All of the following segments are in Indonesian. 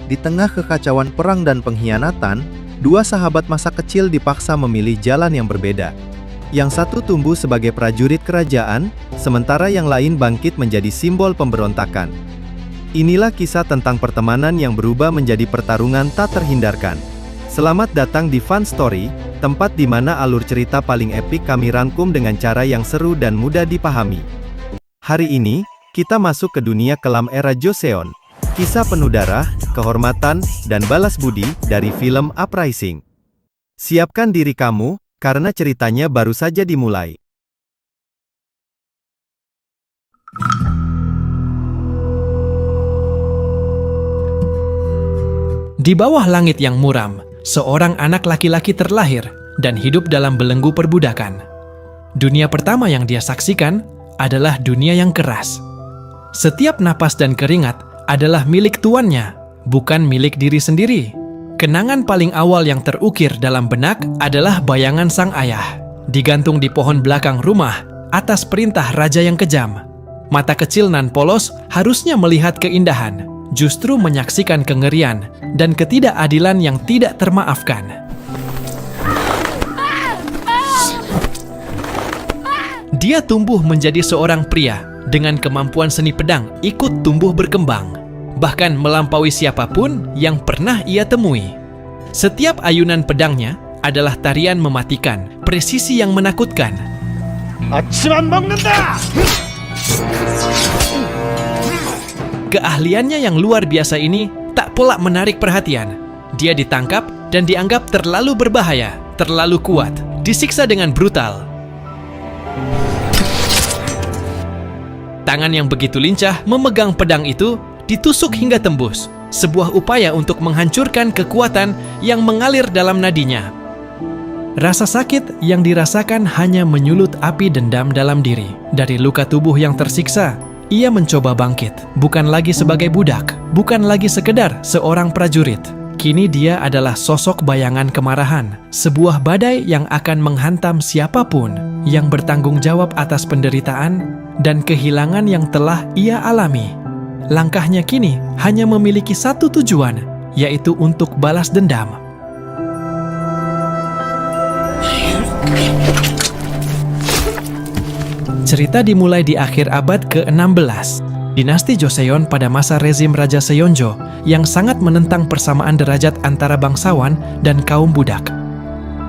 Di tengah kekacauan perang dan pengkhianatan, dua sahabat masa kecil dipaksa memilih jalan yang berbeda. Yang satu tumbuh sebagai prajurit kerajaan, sementara yang lain bangkit menjadi simbol pemberontakan. Inilah kisah tentang pertemanan yang berubah menjadi pertarungan tak terhindarkan. Selamat datang di Fun Story, tempat di mana alur cerita paling epik kami rangkum dengan cara yang seru dan mudah dipahami. Hari ini, kita masuk ke dunia kelam era Joseon. Kisah penuh darah, kehormatan, dan balas budi dari film Uprising. Siapkan diri kamu, karena ceritanya baru saja dimulai. Di bawah langit yang muram, seorang anak laki-laki terlahir dan hidup dalam belenggu perbudakan. Dunia pertama yang dia saksikan adalah dunia yang keras. Setiap napas dan keringat adalah milik tuannya, bukan milik diri sendiri. Kenangan paling awal yang terukir dalam benak adalah bayangan sang ayah, digantung di pohon belakang rumah atas perintah raja yang kejam. Mata kecil nan polos harusnya melihat keindahan, justru menyaksikan kengerian dan ketidakadilan yang tidak termaafkan. Dia tumbuh menjadi seorang pria dengan kemampuan seni pedang ikut tumbuh berkembang, bahkan melampaui siapapun yang pernah ia temui. Setiap ayunan pedangnya adalah tarian mematikan, presisi yang menakutkan. Keahliannya yang luar biasa ini tak pelak menarik perhatian. Dia ditangkap dan dianggap terlalu berbahaya, terlalu kuat, disiksa dengan brutal. Tangan yang begitu lincah memegang pedang itu ditusuk hingga tembus, sebuah upaya untuk menghancurkan kekuatan yang mengalir dalam nadinya. Rasa sakit yang dirasakan hanya menyulut api dendam dalam diri. Dari luka tubuh yang tersiksa, ia mencoba bangkit, bukan lagi sebagai budak, bukan lagi sekedar seorang prajurit. Kini dia adalah sosok bayangan kemarahan, sebuah badai yang akan menghantam siapapun yang bertanggung jawab atas penderitaan dan kehilangan yang telah ia alami. Langkahnya kini hanya memiliki satu tujuan, yaitu untuk balas dendam. Cerita dimulai di akhir abad ke-16. Dinasti Joseon pada masa rezim Raja Seonjo yang sangat menentang persamaan derajat antara bangsawan dan kaum budak.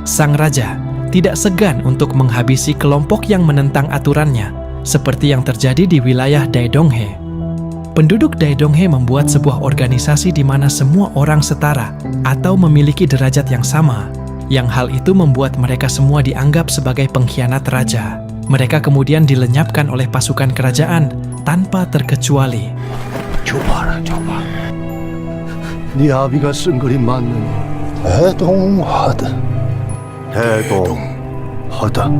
Sang raja tidak segan untuk menghabisi kelompok yang menentang aturannya, seperti yang terjadi di wilayah Daedonghe. Penduduk Daedonghe membuat sebuah organisasi di mana semua orang setara atau memiliki derajat yang sama, yang hal itu membuat mereka semua dianggap sebagai pengkhianat raja. Mereka kemudian dilenyapkan oleh pasukan kerajaan tanpa terkecuali. coba. 네 아비가 쓴 그림 맞느니? 대동하다.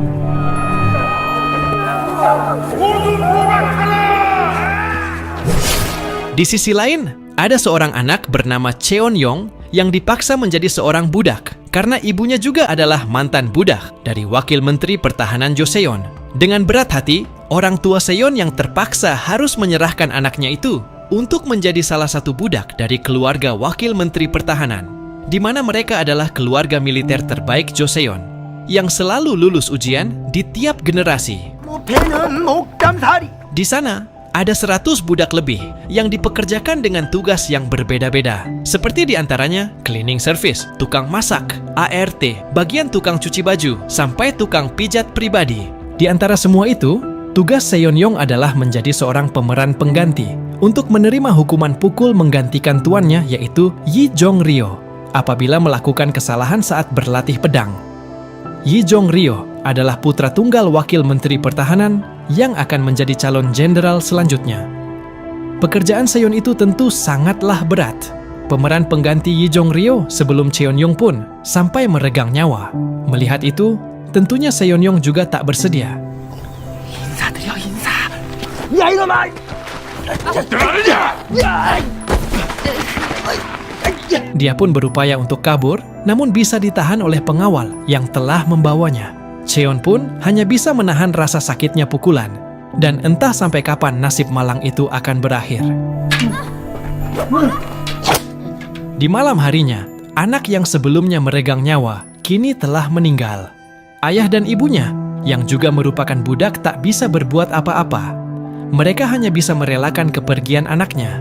Di sisi lain, ada seorang anak bernama Cheon-yong yang dipaksa menjadi seorang budak karena ibunya juga adalah mantan budak dari Wakil Menteri Pertahanan Joseon. Dengan berat hati, orang tua Seon yang terpaksa harus menyerahkan anaknya itu untuk menjadi salah satu budak dari keluarga Wakil Menteri Pertahanan, di mana mereka adalah keluarga militer terbaik Joseon yang selalu lulus ujian di tiap generasi. Di sana, ada 100 budak lebih yang dipekerjakan dengan tugas yang berbeda-beda. Seperti diantaranya cleaning service, tukang masak, ART, bagian tukang cuci baju, sampai tukang pijat pribadi. Di antara semua itu, tugas Seon-yong adalah menjadi seorang pemeran pengganti untuk menerima hukuman pukul menggantikan tuannya, yaitu Yi Jong-ryo, apabila melakukan kesalahan saat berlatih pedang. Yi Jong-ryo adalah putra tunggal Wakil Menteri Pertahanan yang akan menjadi calon jenderal selanjutnya. Pekerjaan Seon itu tentu sangatlah berat. Pemeran pengganti Yi Jong-ryo sebelum Cheon-yong pun sampai meregang nyawa. Melihat itu, tentunya Seon-yong juga tak bersedia. Dia pun berupaya untuk kabur, namun bisa ditahan oleh pengawal yang telah membawanya. Cheon pun hanya bisa menahan rasa sakitnya pukulan, dan entah sampai kapan nasib malang itu akan berakhir. Di malam harinya, anak yang sebelumnya meregang nyawa kini telah meninggal. Ayah dan ibunya, yang juga merupakan budak, tak bisa berbuat apa-apa. Mereka hanya bisa merelakan kepergian anaknya.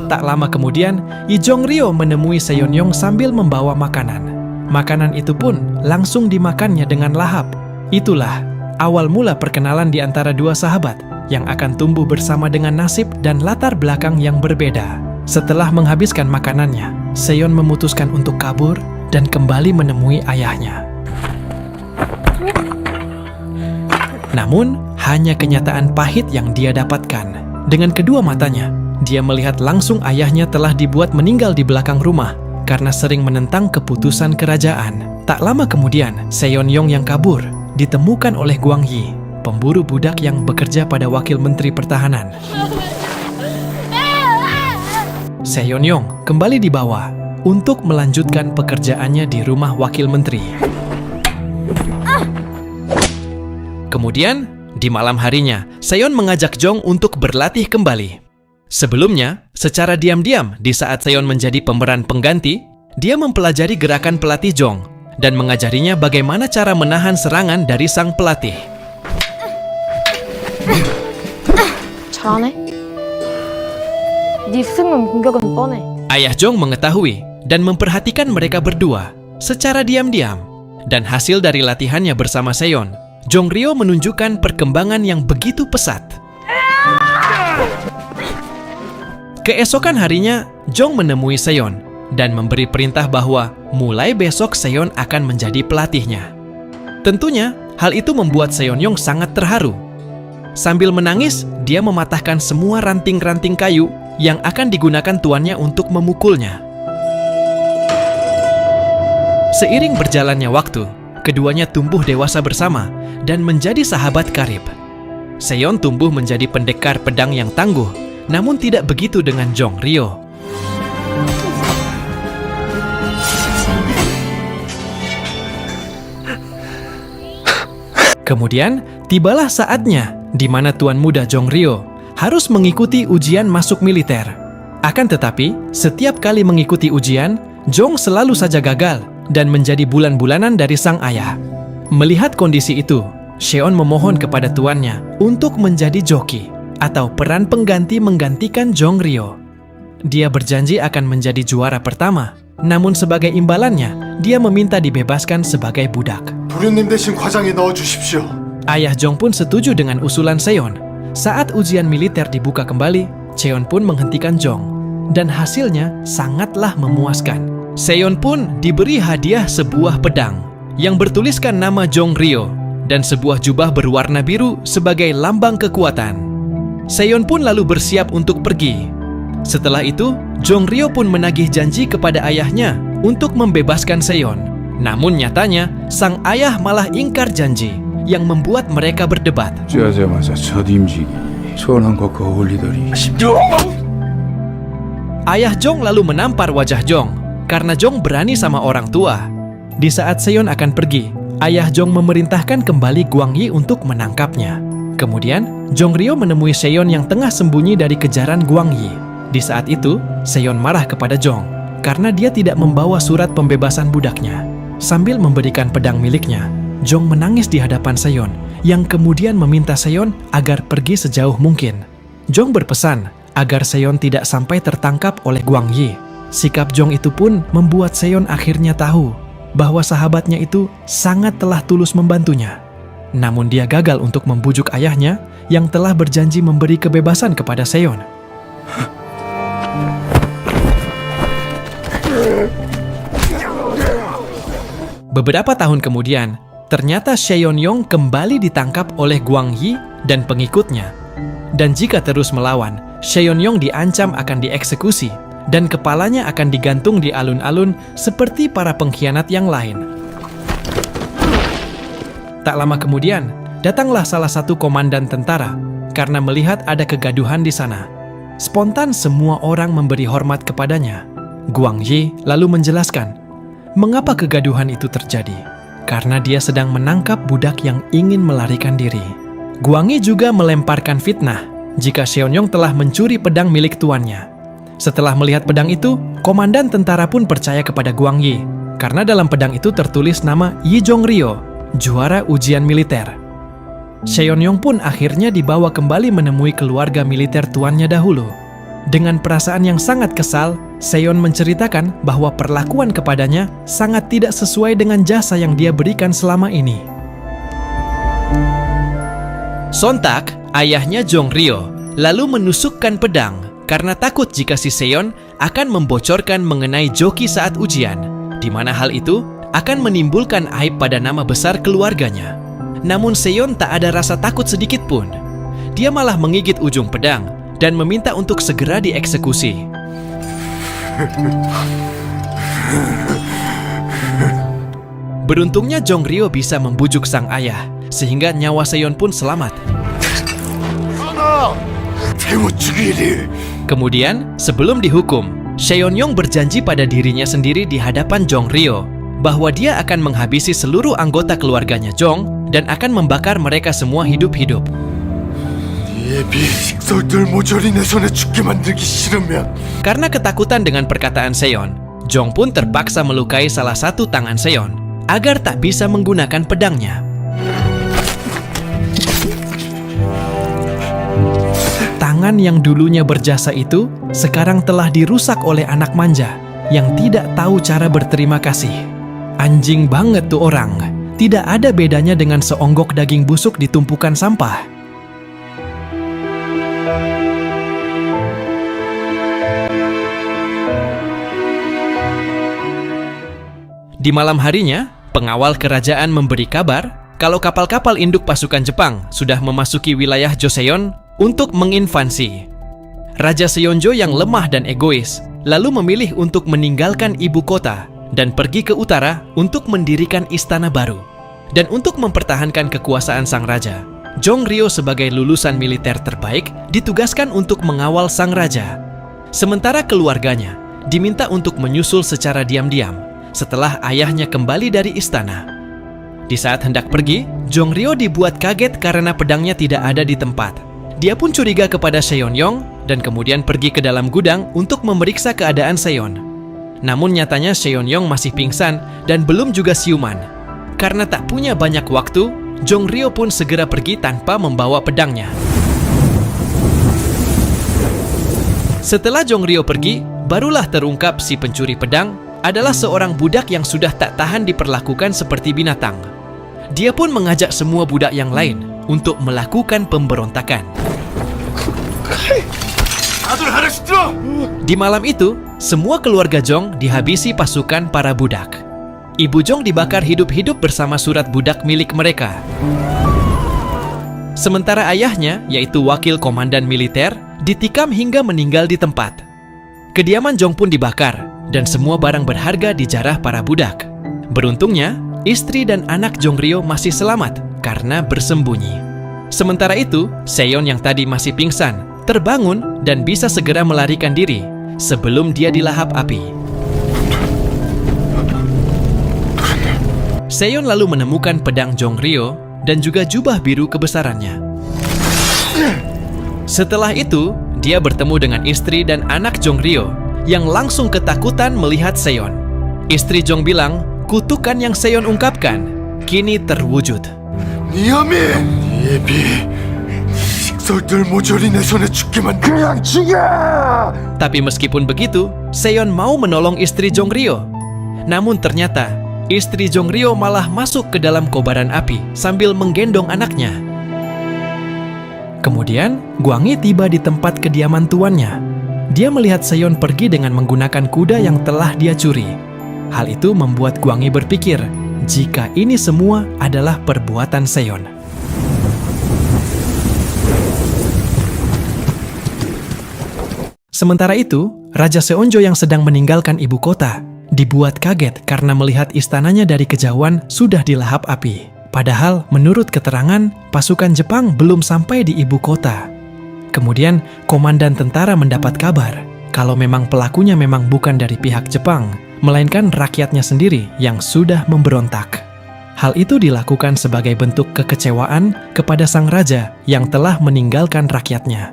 Tak lama kemudian, Lee Jong-ryo menemui Seon-yong sambil membawa makanan. Makanan itu pun langsung dimakannya dengan lahap. Itulah awal mula perkenalan di antara dua sahabat yang akan tumbuh bersama dengan nasib dan latar belakang yang berbeda. Setelah menghabiskan makanannya, Seon memutuskan untuk kabur dan kembali menemui ayahnya. Namun, hanya kenyataan pahit yang dia dapatkan. Dengan kedua matanya, dia melihat langsung ayahnya telah dibuat meninggal di belakang rumah karena sering menentang keputusan kerajaan. Tak lama kemudian, Seon-yong yang kabur ditemukan oleh Gwang Yi, pemburu budak yang bekerja pada Wakil Menteri Pertahanan. Seon-yong kembali dibawa untuk melanjutkan pekerjaannya di rumah Wakil Menteri. Kemudian, di malam harinya, Seon mengajak Jong untuk berlatih kembali. Sebelumnya, secara diam-diam di saat Seon menjadi pemeran pengganti, dia mempelajari gerakan pelatih Jong dan mengajarinya bagaimana cara menahan serangan dari sang pelatih. 잘하네. 네 스승은 공격은 뻔해. Ayah Jong mengetahui dan memperhatikan mereka berdua secara diam-diam. Dan hasil dari latihannya bersama Seon, Jong-ryo menunjukkan perkembangan yang begitu pesat. Keesokan harinya, Jong menemui Seon dan memberi perintah bahwa mulai besok Seon akan menjadi pelatihnya. Tentunya, hal itu membuat Seon-yong sangat terharu. Sambil menangis, dia mematahkan semua ranting-ranting kayu yang akan digunakan tuannya untuk memukulnya. Seiring berjalannya waktu, keduanya tumbuh dewasa bersama dan menjadi sahabat karib. Seon tumbuh menjadi pendekar pedang yang tangguh, namun tidak begitu dengan Jong-ryo. Kemudian, tibalah saatnya di mana tuan muda Jong-ryo harus mengikuti ujian masuk militer. Akan tetapi, setiap kali mengikuti ujian, Jong selalu saja gagal dan menjadi bulan-bulanan dari sang ayah. Melihat kondisi itu, Seon memohon kepada tuannya untuk menjadi joki atau peran pengganti menggantikan Jong-ryo. Dia berjanji akan menjadi juara pertama, namun sebagai imbalannya, dia meminta dibebaskan sebagai budak. 도련님 대신 과장에 넣어주십시오. Ayah Jong pun setuju dengan usulan Seon. Saat ujian militer dibuka kembali, Seon pun menghentikan Jong, dan hasilnya sangatlah memuaskan. Seon pun diberi hadiah sebuah pedang yang bertuliskan nama Jong-ryo dan sebuah jubah berwarna biru sebagai lambang kekuatan. Seon pun lalu bersiap untuk pergi. Setelah itu, Jong-ryo pun menagih janji kepada ayahnya untuk membebaskan Seon. Namun nyatanya, sang ayah malah ingkar janji yang membuat mereka berdebat. 쥐하자마자 첫 임직이 선한 것과 어울리더니 Ayah Jong lalu menampar wajah Jong karena Jong berani sama orang tua. Di saat Seon akan pergi, ayah Jong memerintahkan kembali Gwang Yi untuk menangkapnya. Kemudian, Jong-ryo menemui Seon yang tengah sembunyi dari kejaran Gwang Yi. Di saat itu, Seon marah kepada Jong karena dia tidak membawa surat pembebasan budaknya. Sambil memberikan pedang miliknya, Jong menangis di hadapan Seon yang kemudian meminta Seon agar pergi sejauh mungkin. Jong berpesan agar Seon tidak sampai tertangkap oleh Gwang Yi. Sikap Jong itu pun membuat Seon akhirnya tahu bahwa sahabatnya itu sangat telah tulus membantunya. Namun dia gagal untuk membujuk ayahnya yang telah berjanji memberi kebebasan kepada Seon. Beberapa tahun kemudian, ternyata Seon-yong kembali ditangkap oleh Gwang Yi dan pengikutnya. Dan jika terus melawan, Seon-yong diancam akan dieksekusi dan kepalanya akan digantung di alun-alun seperti para pengkhianat yang lain. Tak lama kemudian, datanglah salah satu komandan tentara karena melihat ada kegaduhan di sana. Spontan semua orang memberi hormat kepadanya. Gwang Yi lalu menjelaskan mengapa kegaduhan itu terjadi. Karena dia sedang menangkap budak yang ingin melarikan diri. Gwang Yi juga melemparkan fitnah jika Seonyong telah mencuri pedang milik tuannya. Setelah melihat pedang itu, komandan tentara pun percaya kepada Gwang Yi, karena dalam pedang itu tertulis nama Yi Jong-ryo, juara ujian militer. Seonyong pun akhirnya dibawa kembali menemui keluarga militer tuannya dahulu. Dengan perasaan yang sangat kesal, Seon menceritakan bahwa perlakuan kepadanya sangat tidak sesuai dengan jasa yang dia berikan selama ini. Sontak, ayahnya Jong-ryo lalu menusukkan pedang karena takut jika si Seon akan membocorkan mengenai joki saat ujian, di mana hal itu akan menimbulkan aib pada nama besar keluarganya. Namun Seon tak ada rasa takut sedikit pun. Dia malah menggigit ujung pedang dan meminta untuk segera dieksekusi. Beruntungnya Jong-ryo bisa membujuk sang ayah, sehingga nyawa Seon pun selamat. Kemudian, sebelum dihukum, Seonyong berjanji pada dirinya sendiri di hadapan Jong-ryo bahwa dia akan menghabisi seluruh anggota keluarganya Jong dan akan membakar mereka semua hidup-hidup. Karena ketakutan dengan perkataan Seon, Jong pun terpaksa melukai salah satu tangan Seon agar tak bisa menggunakan pedangnya. Tangan yang dulunya berjasa itu sekarang telah dirusak oleh anak manja yang tidak tahu cara berterima kasih. Anjing banget tuh orang. Tidak ada bedanya dengan seonggok daging busuk di tumpukan sampah. Di malam harinya, pengawal kerajaan memberi kabar kalau kapal-kapal induk pasukan Jepang sudah memasuki wilayah Joseon untuk menginvasi. Raja Seonjo yang lemah dan egois lalu memilih untuk meninggalkan ibu kota dan pergi ke utara untuk mendirikan istana baru. Dan untuk mempertahankan kekuasaan sang raja, Jong-ryo sebagai lulusan militer terbaik ditugaskan untuk mengawal sang raja. Sementara keluarganya diminta untuk menyusul secara diam-diam setelah ayahnya kembali dari istana. Di saat hendak pergi, Jong-ryo dibuat kaget karena pedangnya tidak ada di tempat. Dia pun curiga kepada Seonyong dan kemudian pergi ke dalam gudang untuk memeriksa keadaan Seon. Namun nyatanya Seonyong masih pingsan dan belum juga siuman. Karena tak punya banyak waktu, Jong-ryo pun segera pergi tanpa membawa pedangnya. Setelah Jong-ryo pergi, barulah terungkap si pencuri pedang adalah seorang budak yang sudah tak tahan diperlakukan seperti binatang. Dia pun mengajak semua budak yang lain untuk melakukan pemberontakan. Di malam itu, semua keluarga Jong dihabisi pasukan para budak. Ibu Jong dibakar hidup-hidup bersama surat budak milik mereka. Sementara ayahnya, yaitu wakil komandan militer, ditikam hingga meninggal di tempat. Kediaman Jong pun dibakar, dan semua barang berharga dijarah para budak. Beruntungnya, istri dan anak Jong-ryo masih selamat karena bersembunyi. Sementara itu, Seon yang tadi masih pingsan, terbangun dan bisa segera melarikan diri sebelum dia dilahap api. Seon lalu menemukan pedang Jong-ryo dan juga jubah biru kebesarannya. Setelah itu, dia bertemu dengan istri dan anak Jong-ryo yang langsung ketakutan melihat Seon. Istri Jong bilang, kutukan yang Seon ungkapkan kini terwujud. Tapi meskipun begitu, Seon mau menolong istri Jong-ryo. Namun ternyata, istri Jong-ryo malah masuk ke dalam kobaran api sambil menggendong anaknya. Kemudian, Gwang Yi tiba di tempat kediaman tuannya. Dia melihat Seon pergi dengan menggunakan kuda yang telah dia curi. Hal itu membuat Gwang Yi berpikir jika ini semua adalah perbuatan Seon. Sementara itu, Raja Seonjo yang sedang meninggalkan ibu kota dibuat kaget karena melihat istananya dari kejauhan sudah dilahap api. Padahal menurut keterangan, pasukan Jepang belum sampai di ibu kota. Kemudian, komandan tentara mendapat kabar kalau memang pelakunya memang bukan dari pihak Jepang, melainkan rakyatnya sendiri yang sudah memberontak. Hal itu dilakukan sebagai bentuk kekecewaan kepada sang raja yang telah meninggalkan rakyatnya.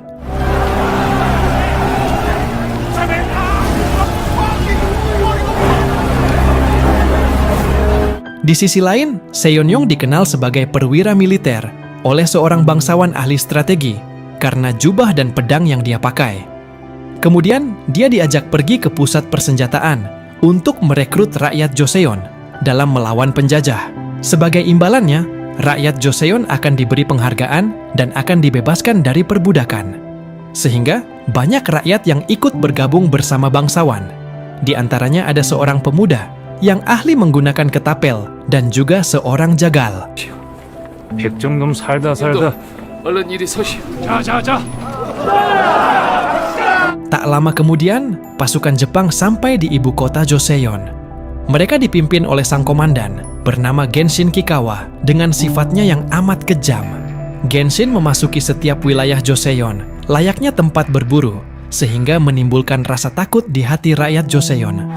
Di sisi lain, Seonryong dikenal sebagai perwira militer oleh seorang bangsawan ahli strategi karena jubah dan pedang yang dia pakai. Kemudian, dia diajak pergi ke pusat persenjataan untuk merekrut rakyat Joseon dalam melawan penjajah. Sebagai imbalannya, rakyat Joseon akan diberi penghargaan dan akan dibebaskan dari perbudakan. Sehingga, banyak rakyat yang ikut bergabung bersama bangsawan. Di antaranya ada seorang pemuda yang ahli menggunakan ketapel dan juga seorang jagal. 백정놈 살다 얼른 이리 서시오. 자. Tak lama kemudian, pasukan Jepang sampai di ibu kota Joseon. Mereka dipimpin oleh sang komandan, bernama Genshin Kikawa, dengan sifatnya yang amat kejam. Genshin memasuki setiap wilayah Joseon, layaknya tempat berburu, sehingga menimbulkan rasa takut di hati rakyat Joseon.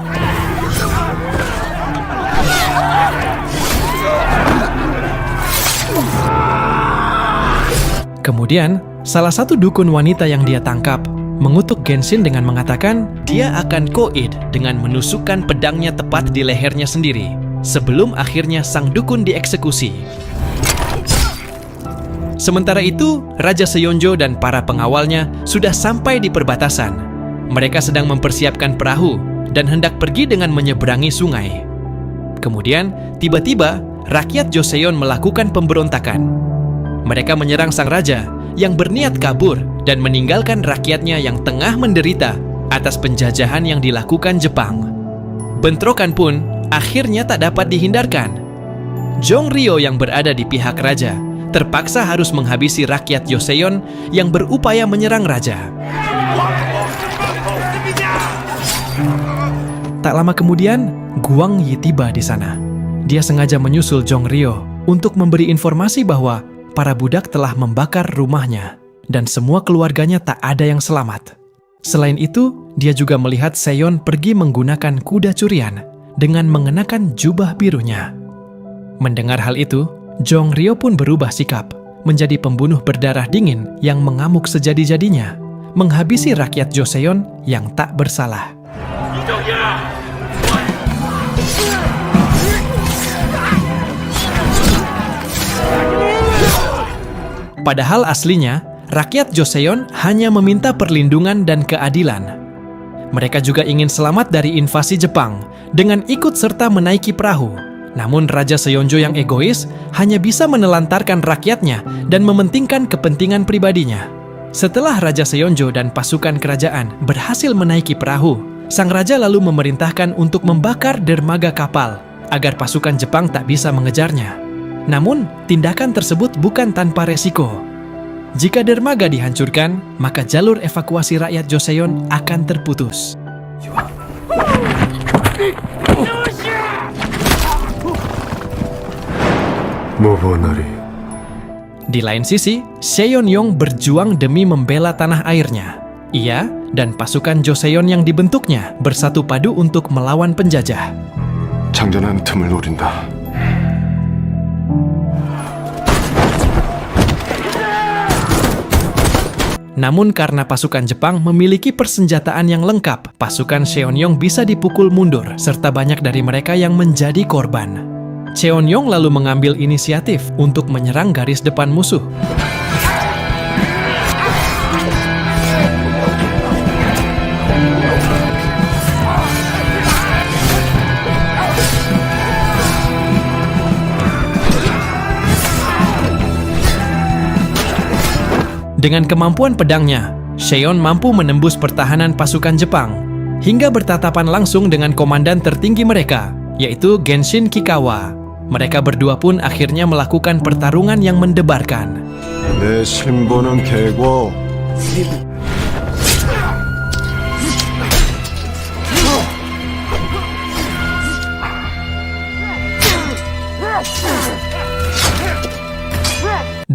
Kemudian, salah satu dukun wanita yang dia tangkap mengutuk Genshin dengan mengatakan dia akan koid dengan menusukkan pedangnya tepat di lehernya sendiri sebelum akhirnya sang dukun dieksekusi. Sementara itu, Raja Seonjo dan para pengawalnya sudah sampai di perbatasan. Mereka sedang mempersiapkan perahu dan hendak pergi dengan menyeberangi sungai. Kemudian, tiba-tiba rakyat Joseon melakukan pemberontakan. Mereka menyerang sang raja yang berniat kabur dan meninggalkan rakyatnya yang tengah menderita atas penjajahan yang dilakukan Jepang. Bentrokan pun akhirnya tak dapat dihindarkan. Jongryeo yang berada di pihak raja terpaksa harus menghabisi rakyat Joseon yang berupaya menyerang raja. Tak lama kemudian, Guang Yi tiba di sana. Dia sengaja menyusul Jongryeo untuk memberi informasi bahwa para budak telah membakar rumahnya dan semua keluarganya tak ada yang selamat. Selain itu, dia juga melihat Seon pergi menggunakan kuda curian dengan mengenakan jubah birunya. Mendengar hal itu, Jongryeo pun berubah sikap menjadi pembunuh berdarah dingin yang mengamuk sejadi-jadinya, menghabisi rakyat Joseon yang tak bersalah. Padahal aslinya, rakyat Joseon hanya meminta perlindungan dan keadilan. Mereka juga ingin selamat dari invasi Jepang dengan ikut serta menaiki perahu. Namun Raja Seonjo yang egois hanya bisa menelantarkan rakyatnya dan mementingkan kepentingan pribadinya. Setelah Raja Seonjo dan pasukan kerajaan berhasil menaiki perahu, sang raja lalu memerintahkan untuk membakar dermaga kapal agar pasukan Jepang tak bisa mengejarnya. Namun, tindakan tersebut bukan tanpa resiko. Jika dermaga dihancurkan, maka jalur evakuasi rakyat Joseon akan terputus. Di lain sisi, Seonryong berjuang demi membela tanah airnya. Ia dan pasukan Joseon yang dibentuknya bersatu padu untuk melawan penjajah. 장전하는 틈을 노린다. Namun karena pasukan Jepang memiliki persenjataan yang lengkap, pasukan Seonryong bisa dipukul mundur, serta banyak dari mereka yang menjadi korban. Seonryong lalu mengambil inisiatif untuk menyerang garis depan musuh. Dengan kemampuan pedangnya, Seon mampu menembus pertahanan pasukan Jepang hingga bertatapan langsung dengan komandan tertinggi mereka, yaitu Genshin Kikawa. Mereka berdua pun akhirnya melakukan pertarungan yang mendebarkan. 내 신분은 개고.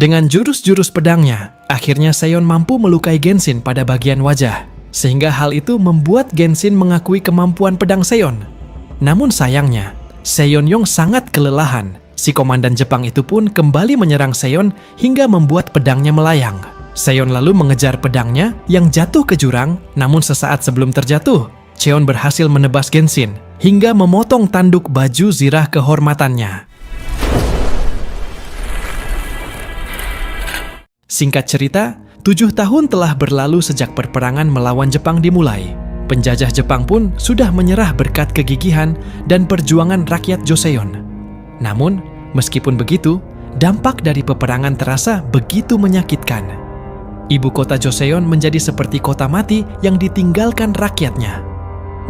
Dengan jurus-jurus pedangnya, akhirnya Seon mampu melukai Genshin pada bagian wajah, sehingga hal itu membuat Genshin mengakui kemampuan pedang Seon. Namun sayangnya, Seonryong sangat kelelahan. Si komandan Jepang itu pun kembali menyerang Seon hingga membuat pedangnya melayang. Seon lalu mengejar pedangnya yang jatuh ke jurang, namun sesaat sebelum terjatuh, Seon berhasil menebas Genshin hingga memotong tanduk baju zirah kehormatannya. Singkat cerita, 7 tahun telah berlalu sejak perperangan melawan Jepang dimulai. Penjajah Jepang pun sudah menyerah berkat kegigihan dan perjuangan rakyat Joseon. Namun, meskipun begitu, dampak dari peperangan terasa begitu menyakitkan. Ibu kota Joseon menjadi seperti kota mati yang ditinggalkan rakyatnya.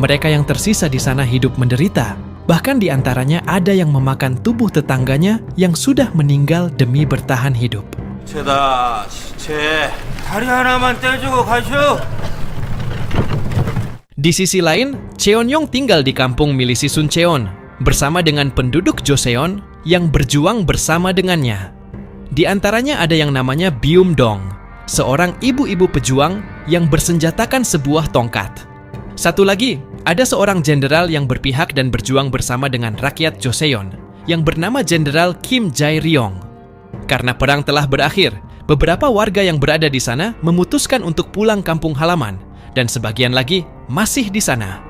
Mereka yang tersisa di sana hidup menderita, bahkan di antaranya ada yang memakan tubuh tetangganya yang sudah meninggal demi bertahan hidup. 시체 다리 하나만 떼주고 가시오. Di sisi lain, Cheonyong tinggal di kampung milisi Suncheon bersama dengan penduduk Joseon yang berjuang bersama dengannya. Di antaranya ada yang namanya Byum-dong, seorang ibu-ibu pejuang yang bersenjatakan sebuah tongkat. Satu lagi, ada seorang jenderal yang berpihak dan berjuang bersama dengan rakyat Joseon yang bernama Jenderal Kim Jae-ryong. Karena perang telah berakhir, beberapa warga yang berada di sana memutuskan untuk pulang kampung halaman, dan sebagian lagi masih di sana.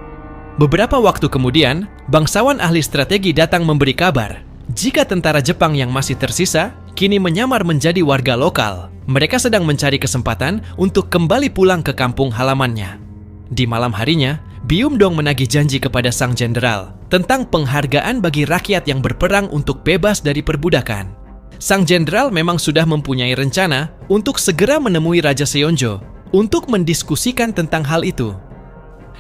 Beberapa waktu kemudian, bangsawan ahli strategi datang memberi kabar jika tentara Jepang yang masih tersisa kini menyamar menjadi warga lokal. Mereka sedang mencari kesempatan untuk kembali pulang ke kampung halamannya. Di malam harinya, Byum-dong menagih janji kepada sang jenderal tentang penghargaan bagi rakyat yang berperang untuk bebas dari perbudakan. Sang jenderal memang sudah mempunyai rencana untuk segera menemui Raja Seonjo untuk mendiskusikan tentang hal itu.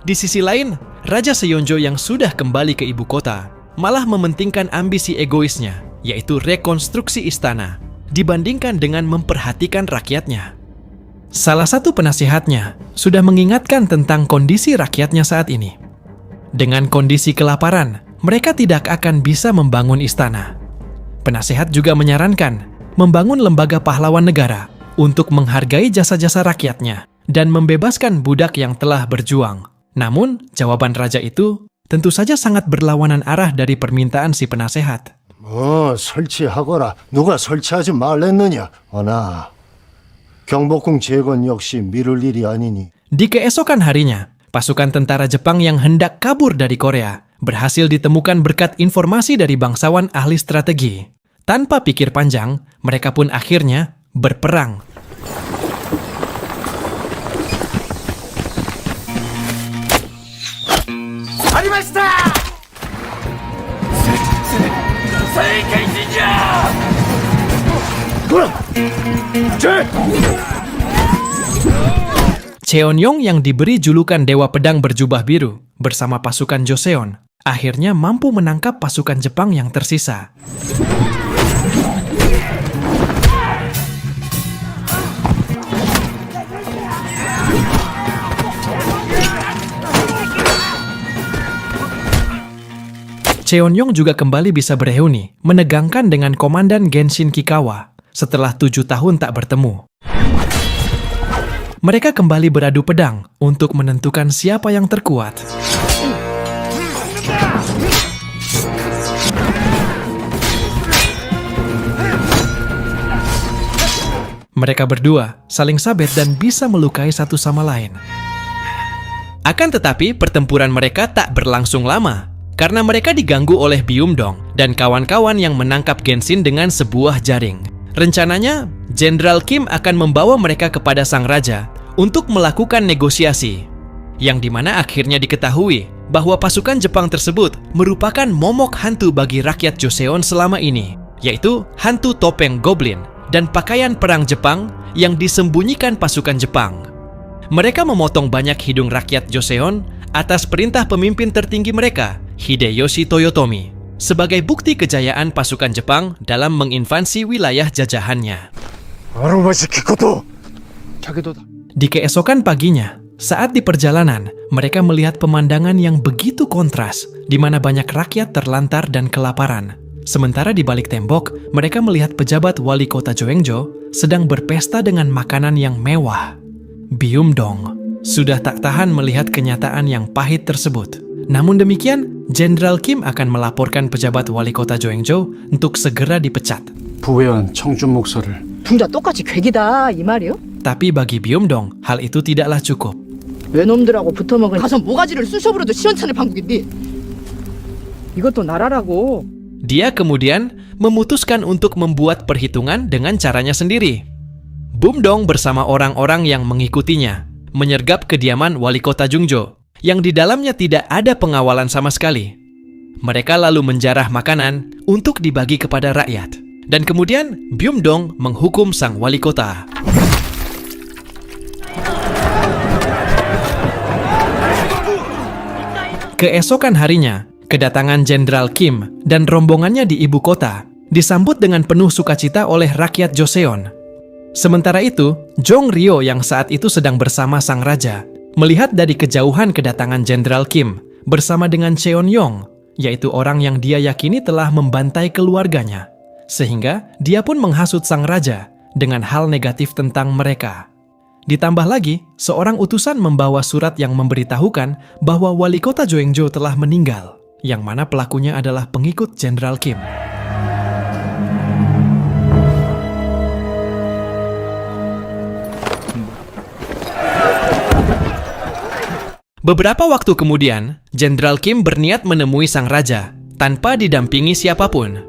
Di sisi lain, Raja Seonjo yang sudah kembali ke ibu kota malah mementingkan ambisi egoisnya, yaitu rekonstruksi istana, dibandingkan dengan memperhatikan rakyatnya. Salah satu penasihatnya sudah mengingatkan tentang kondisi rakyatnya saat ini. Dengan kondisi kelaparan, mereka tidak akan bisa membangun istana. Penasihat juga menyarankan membangun lembaga pahlawan negara untuk menghargai jasa-jasa rakyatnya dan membebaskan budak yang telah berjuang. Namun, jawaban raja itu tentu saja sangat berlawanan arah dari permintaan si penasehat. 설치하거라. 누가 설치하지 말랬느냐? 어나, 경복궁 재건 역시 미룰 일이 아니니. Di keesokan harinya, pasukan tentara Jepang yang hendak kabur dari Korea berhasil ditemukan berkat informasi dari bangsawan ahli strategi. Tanpa pikir panjang, mereka pun akhirnya berperang. Cheonyong yang diberi julukan Dewa Pedang Berjubah Biru bersama pasukan Joseon akhirnya mampu menangkap pasukan Jepang yang tersisa. Cheonyong juga kembali bisa bereuni, menegangkan dengan Komandan Genshin Kikawa setelah 7 tahun tak bertemu. Mereka kembali beradu pedang untuk menentukan siapa yang terkuat. Mereka berdua saling sabet dan bisa melukai satu sama lain. Akan tetapi, pertempuran mereka tak berlangsung lama karena mereka diganggu oleh Byum-dong dan kawan-kawan yang menangkap Genshin dengan sebuah jaring. Rencananya, Jenderal Kim akan membawa mereka kepada sang raja untuk melakukan negosiasi, yang dimana akhirnya diketahui bahwa pasukan Jepang tersebut merupakan momok hantu bagi rakyat Joseon selama ini, yaitu hantu topeng goblin dan pakaian perang Jepang yang disembunyikan pasukan Jepang. Mereka memotong banyak hidung rakyat Joseon atas perintah pemimpin tertinggi mereka, Hideyoshi Toyotomi, sebagai bukti kejayaan pasukan Jepang dalam menginvasi wilayah jajahannya. Di keesokan paginya, saat di perjalanan, mereka melihat pemandangan yang begitu kontras, di mana banyak rakyat terlantar dan kelaparan. Sementara di balik tembok, mereka melihat pejabat wali kota Joengjo sedang berpesta dengan makanan yang mewah. Byum-dong sudah tak tahan melihat kenyataan yang pahit tersebut. Namun demikian, Jenderal Kim akan melaporkan pejabat wali kota Joengjo untuk segera dipecat. 부회한 청준 목사를 둘 다 똑같이 괴기다 이 말이요? Tapi bagi Byum-dong, hal itu tidaklah cukup. 외놈들하고 붙어먹은 가서 모가지를 쑤셔부려도 시원찮을 판국인데 이것도 나라라고. Dia kemudian memutuskan untuk membuat perhitungan dengan caranya sendiri. Bumdong bersama orang-orang yang mengikutinya menyergap kediaman wali kota Jungjo yang di dalamnya tidak ada pengawalan sama sekali. Mereka lalu menjarah makanan untuk dibagi kepada rakyat. Dan kemudian Byumdong menghukum sang wali kota. Keesokan harinya, kedatangan Jenderal Kim dan rombongannya di ibu kota disambut dengan penuh sukacita oleh rakyat Joseon. Sementara itu, Jong-ryo yang saat itu sedang bersama sang raja melihat dari kejauhan kedatangan Jenderal Kim bersama dengan Cheon-yong, yaitu orang yang dia yakini telah membantai keluarganya. Sehingga dia pun menghasut sang raja dengan hal negatif tentang mereka. Ditambah lagi, seorang utusan membawa surat yang memberitahukan bahwa wali kota Joengjo telah meninggal, yang mana pelakunya adalah pengikut Jenderal Kim. Beberapa waktu kemudian, Jenderal Kim berniat menemui sang raja tanpa didampingi siapapun,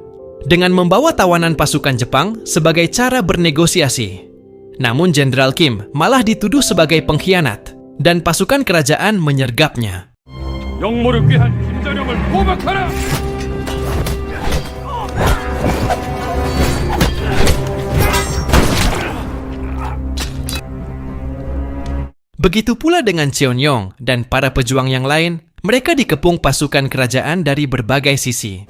dengan membawa tawanan pasukan Jepang sebagai cara bernegosiasi. Namun Jenderal Kim malah dituduh sebagai pengkhianat dan pasukan kerajaan menyergapnya. 영모를 위한 김자령을 포박하라! Begitu pula dengan Cheon-yong dan para pejuang yang lain, mereka dikepung pasukan kerajaan dari berbagai sisi.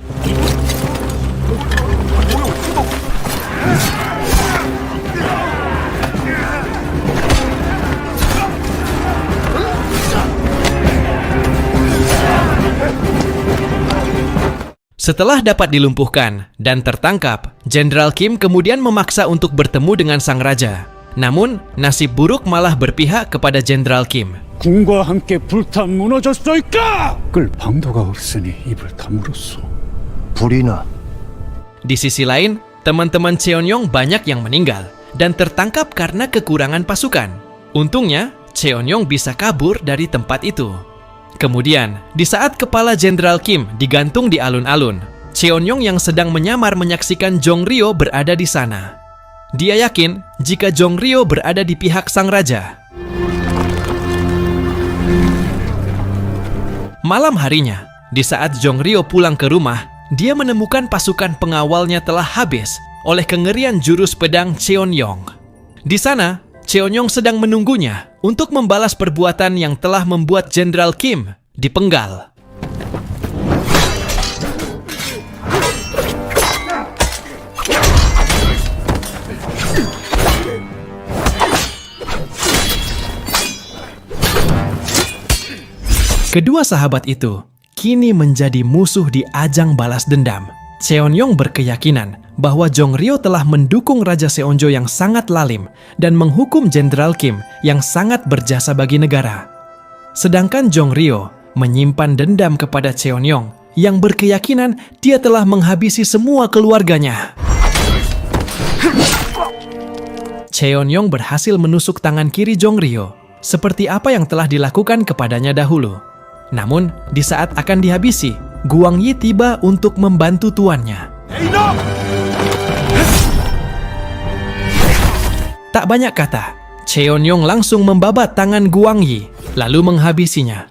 Setelah dapat dilumpuhkan dan tertangkap, Jenderal Kim kemudian memaksa untuk bertemu dengan sang raja. Namun, nasib buruk malah berpihak kepada Jenderal Kim. 궁과 함께 불타 무너졌소이까? 끌 방도가 없으니 입을 다물었소. 불이 나. Di sisi lain, teman-teman Cheon-yong banyak yang meninggal dan tertangkap karena kekurangan pasukan. Untungnya, Cheon-yong bisa kabur dari tempat itu. Kemudian, di saat kepala Jenderal Kim digantung di alun-alun, Cheon-yong yang sedang menyamar menyaksikan Jong-ryo berada di sana. Dia yakin jika Jong-ryo berada di pihak sang raja. Malam harinya, di saat Jong-ryo pulang ke rumah, dia menemukan pasukan pengawalnya telah habis oleh kengerian jurus pedang Cheon-yong. Di sana, Cheon-yong sedang menunggunya untuk membalas perbuatan yang telah membuat Jenderal Kim dipenggal. Kedua sahabat itu kini menjadi musuh di ajang balas dendam. Cheon-yong berkeyakinan bahwa Jong-ryo telah mendukung Raja Seonjo yang sangat lalim dan menghukum Jenderal Kim yang sangat berjasa bagi negara. Sedangkan Jong-ryo menyimpan dendam kepada Cheon-yong yang berkeyakinan dia telah menghabisi semua keluarganya. Cheon-yong berhasil menusuk tangan kiri Jong-ryo seperti apa yang telah dilakukan kepadanya dahulu. Namun, di saat akan dihabisi, Guang Yi tiba untuk membantu tuannya. Tak banyak kata, Cheon-yong langsung membabat tangan Guang Yi, lalu menghabisinya.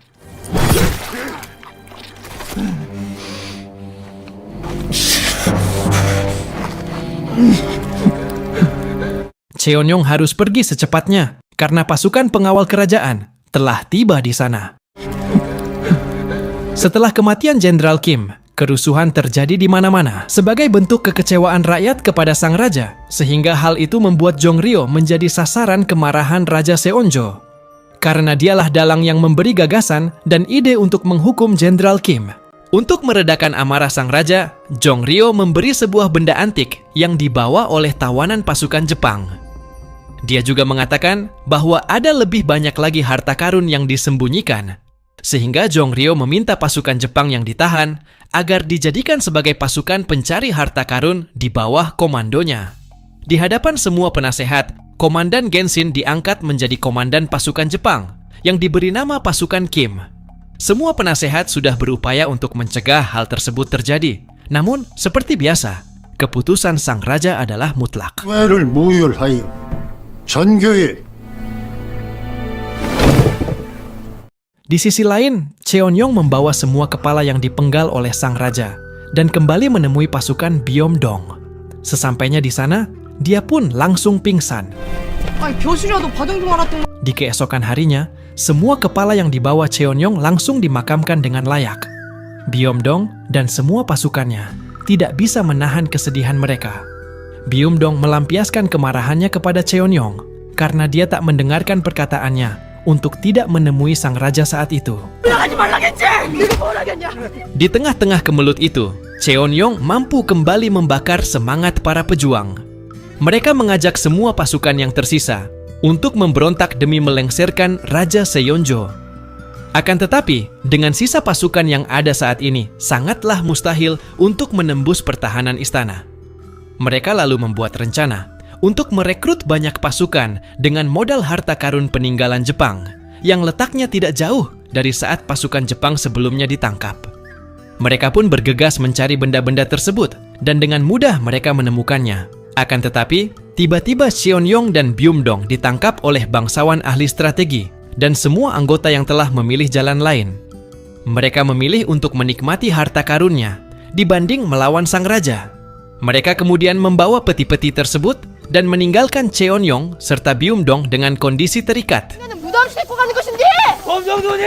Cheon-yong harus pergi secepatnya karena pasukan pengawal kerajaan telah tiba di sana. Setelah kematian Jenderal Kim, kerusuhan terjadi di mana-mana sebagai bentuk kekecewaan rakyat kepada sang raja, sehingga hal itu membuat Jong-ryo menjadi sasaran kemarahan Raja Seonjo. Karena dialah dalang yang memberi gagasan dan ide untuk menghukum Jenderal Kim. Untuk meredakan amarah sang raja, Jong-ryo memberi sebuah benda antik yang dibawa oleh tawanan pasukan Jepang. Dia juga mengatakan bahwa ada lebih banyak lagi harta karun yang disembunyikan. Sehingga Jong-ryo meminta pasukan Jepang yang ditahan agar dijadikan sebagai pasukan pencari harta karun di bawah komandonya. Di hadapan semua penasehat, Komandan Genshin diangkat menjadi komandan pasukan Jepang yang diberi nama pasukan Kim. Semua penasehat sudah berupaya untuk mencegah hal tersebut terjadi. Namun, seperti biasa, keputusan sang raja adalah mutlak. 를 모혈하여 전교에 Di sisi lain, Cheonyong membawa semua kepala yang dipenggal oleh sang raja dan kembali menemui pasukan Byom-dong. Sesampainya di sana, dia pun langsung pingsan. 아니 벼슬이라도 받은 줄 알았더니 Di keesokan harinya, semua kepala yang dibawa Cheonyong langsung dimakamkan dengan layak. Byom-dong dan semua pasukannya tidak bisa menahan kesedihan mereka. Byom-dong melampiaskan kemarahannya kepada Cheonyong karena dia tak mendengarkan perkataannya untuk tidak menemui sang raja saat itu. Di tengah-tengah kemelut itu, Cheonyong mampu kembali membakar semangat para pejuang. Mereka mengajak semua pasukan yang tersisa untuk memberontak demi melengsarkan Raja Seonjo. Akan tetapi, dengan sisa pasukan yang ada saat ini, sangatlah mustahil untuk menembus pertahanan istana. Mereka lalu membuat rencana untuk merekrut banyak pasukan dengan modal harta karun peninggalan Jepang yang letaknya tidak jauh dari saat pasukan Jepang sebelumnya ditangkap. Mereka pun bergegas mencari benda-benda tersebut dan dengan mudah mereka menemukannya. Akan tetapi, tiba-tiba Cheonyong dan Byom-dong ditangkap oleh bangsawan ahli strategi dan semua anggota yang telah memilih jalan lain. Mereka memilih untuk menikmati harta karunnya dibanding melawan sang raja. Mereka kemudian membawa peti-peti tersebut dan meninggalkan Cheonyong serta Byom-dong dengan kondisi terikat. 무덤 싣고 가는 것인지! 범정도님!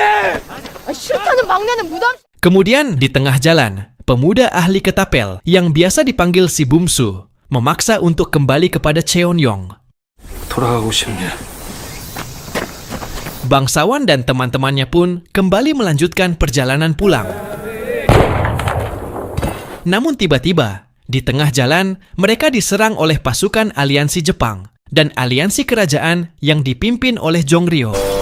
싫다는 막내는 무덤 Kemudian di tengah jalan, pemuda ahli ketapel yang biasa dipanggil si Bumsu memaksa untuk kembali kepada Cheonyong. 돌아가고 싶네. Bangsawan dan teman-temannya pun kembali melanjutkan perjalanan pulang. Namun tiba-tiba, di tengah jalan, mereka diserang oleh pasukan aliansi Jepang dan aliansi kerajaan yang dipimpin oleh Jongryeo.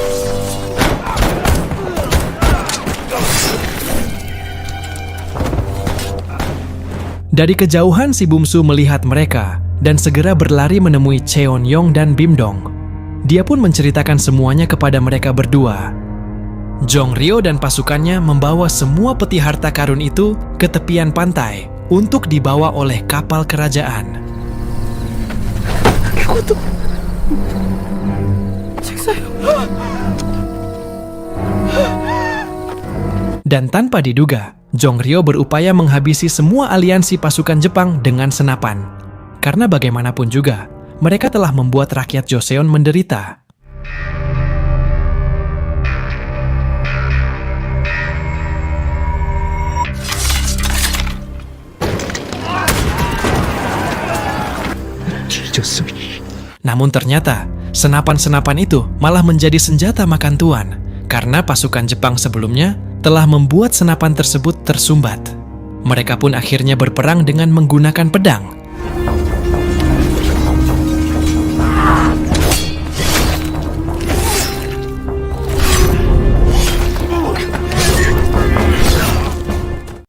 Dari kejauhan si Bumsu melihat mereka dan segera berlari menemui Cheonyong dan Bimdong. Dia pun menceritakan semuanya kepada mereka berdua. Jongryeo dan pasukannya membawa semua peti harta karun itu ke tepian pantai untuk dibawa oleh kapal kerajaan. Dan tanpa diduga, Jongryeo berupaya menghabisi semua aliansi pasukan Jepang dengan senapan. Karena bagaimanapun juga, mereka telah membuat rakyat Joseon menderita. Namun ternyata, senapan-senapan itu malah menjadi senjata makan tuan karena pasukan Jepang sebelumnya telah membuat senapan tersebut tersumbat. Mereka pun akhirnya berperang dengan menggunakan pedang.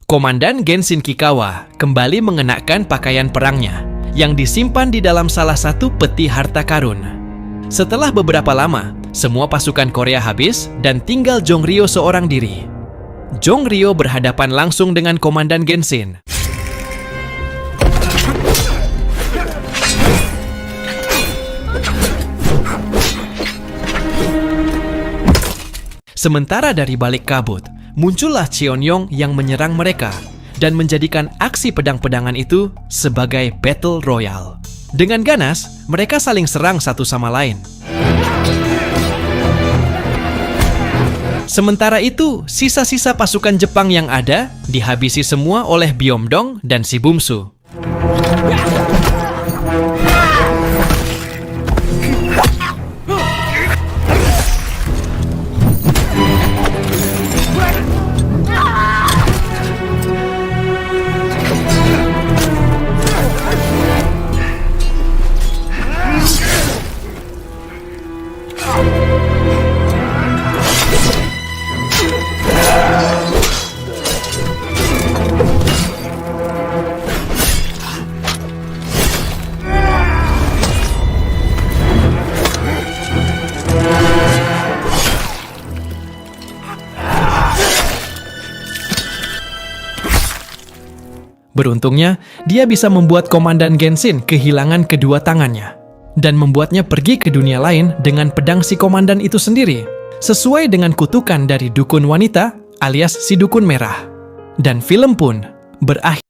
Komandan Genshin Kikawa kembali mengenakan pakaian perangnya yang disimpan di dalam salah satu peti harta karun. Setelah beberapa lama, semua pasukan Korea habis dan tinggal Jongryeo seorang diri. Jongryeo berhadapan langsung dengan Komandan Genshin. Sementara dari balik kabut, muncullah Cheonyong yang menyerang mereka dan menjadikan aksi pedang-pedangan itu sebagai battle royale. Dengan ganas, mereka saling serang satu sama lain. Sementara itu, sisa-sisa pasukan Jepang yang ada dihabisi semua oleh Byom-dong dan si Bumsu. Beruntungnya, dia bisa membuat Komandan Genshin kehilangan kedua tangannya dan membuatnya pergi ke dunia lain dengan pedang si komandan itu sendiri, sesuai dengan kutukan dari dukun wanita alias si dukun merah. Dan film pun berakhir